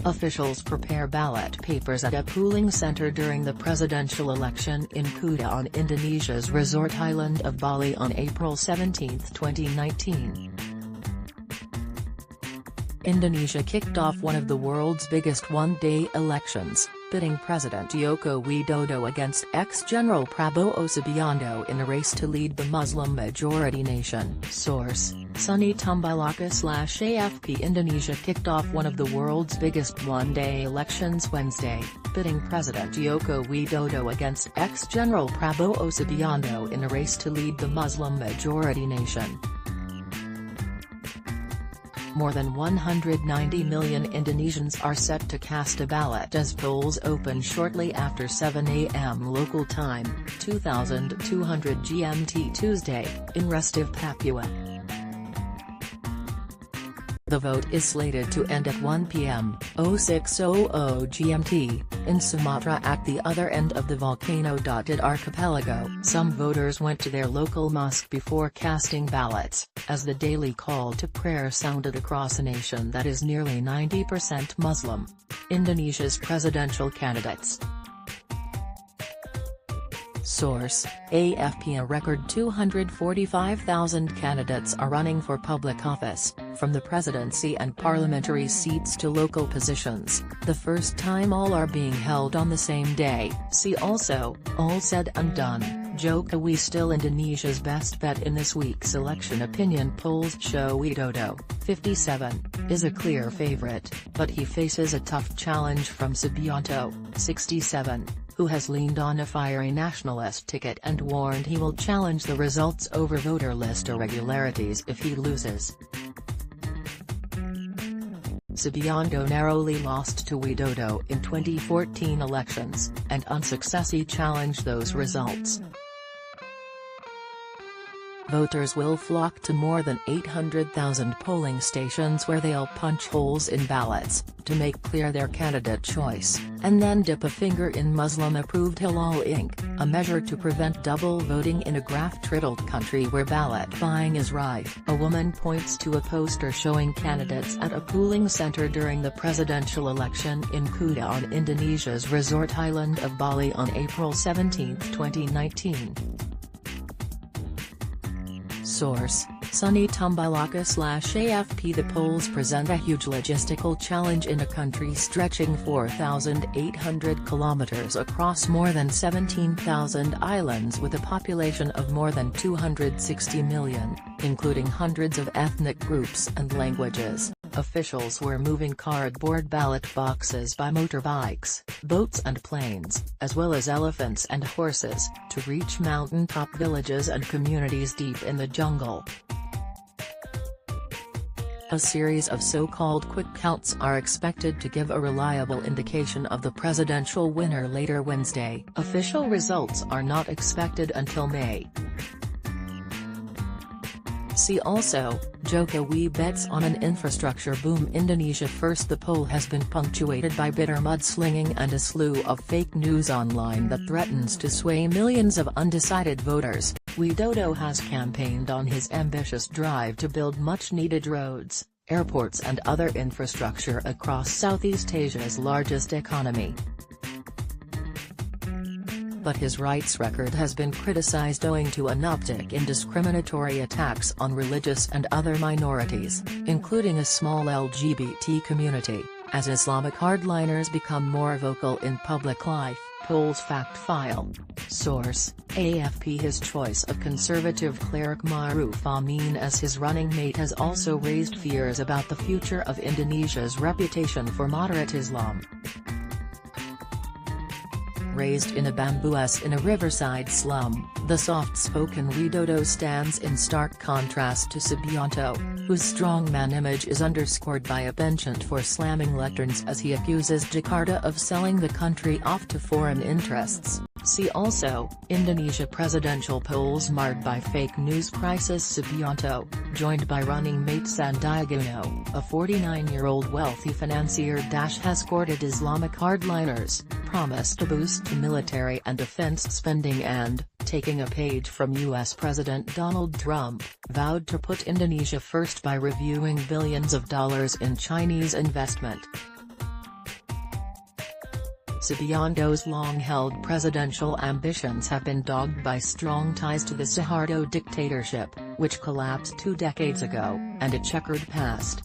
Officials prepare ballot papers at a polling center during the presidential election in Kuta on Indonesia's resort island of Bali on April 17, 2019. Indonesia kicked off one of the world's biggest one-day elections, pitting President Joko Widodo against ex-General Prabowo Subianto in a race to lead the Muslim-majority nation. Source: Sunny Tumbalaka/AFP. Indonesia kicked off one of the world's biggest one-day elections Wednesday, pitting President Joko Widodo against ex-General Prabowo Subianto in a race to lead the Muslim-majority nation. More than 190 million Indonesians are set to cast a ballot as polls open shortly after 7 a.m. local time, 2200 GMT Tuesday, in Restive, Papua. The vote is slated to end at 1 p.m. 0600 GMT, in Sumatra at the other end of the volcano-dotted archipelago. Some voters went to their local mosque before casting ballots, as the daily call to prayer sounded across a nation that is nearly 90% Muslim. Indonesia's presidential candidates. Source: AFP. A record 245,000 candidates are running for public office, from the presidency and parliamentary seats to local positions, the first time all are being held on the same day. See also, all said and done, Jokowi still Indonesia's best bet in this week's election. Opinion polls show Widodo, 57, is a clear favorite, but he faces a tough challenge from Subianto, 67, who has leaned on a fiery nationalist ticket and warned he will challenge the results over voter list irregularities if he loses. Subianto narrowly lost to Widodo in 2014 elections, and unsuccessfully challenged those results. Voters will flock to more than 800,000 polling stations where they'll punch holes in ballots, to make clear their candidate choice, and then dip a finger in Muslim-approved halal ink, a measure to prevent double voting in a graft-riddled country where ballot buying is rife. A woman points to a poster showing candidates at a polling center during the presidential election in Kuta on Indonesia's resort island of Bali on April 17, 2019. Source: Sunny Tumbalaka/AFP. The polls present a huge logistical challenge in a country stretching 4,800 kilometers across more than 17,000 islands with a population of more than 260 million, including hundreds of ethnic groups and languages. Officials were moving cardboard ballot boxes by motorbikes, boats and planes, as well as elephants and horses, to reach mountaintop villages and communities deep in the jungle. A series of so-called quick counts are expected to give a reliable indication of the presidential winner later Wednesday. Official results are not expected until May. See also, Jokowi bets on an infrastructure boom. Indonesia first. The poll has been punctuated by bitter mudslinging and a slew of fake news online that threatens to sway millions of undecided voters. Widodo has campaigned on his ambitious drive to build much-needed roads, airports and other infrastructure across Southeast Asia's largest economy. But his rights record has been criticized owing to an uptick in discriminatory attacks on religious and other minorities, including a small LGBT community, as Islamic hardliners become more vocal in public life. Polls fact file. Source: AFP. His choice of conservative cleric Maruf Amin as his running mate has also raised fears about the future of Indonesia's reputation for moderate Islam. Raised in a bamboo house in a riverside slum, the soft-spoken Widodo stands in stark contrast to Subianto, whose strongman image is underscored by a penchant for slamming lecterns as he accuses Jakarta of selling the country off to foreign interests. See also, Indonesia presidential polls marred by fake news crisis. Subianto, joined by running mate Sandiaga Uno, a 49-year-old wealthy financier has courted Islamic hardliners, promised a boost to military and defense spending and, taking a page from U.S. President Donald Trump, vowed to put Indonesia first by reviewing billions of dollars in Chinese investment. Subianto's long-held presidential ambitions have been dogged by strong ties to the Suharto dictatorship, which collapsed 2 decades ago, and a checkered past.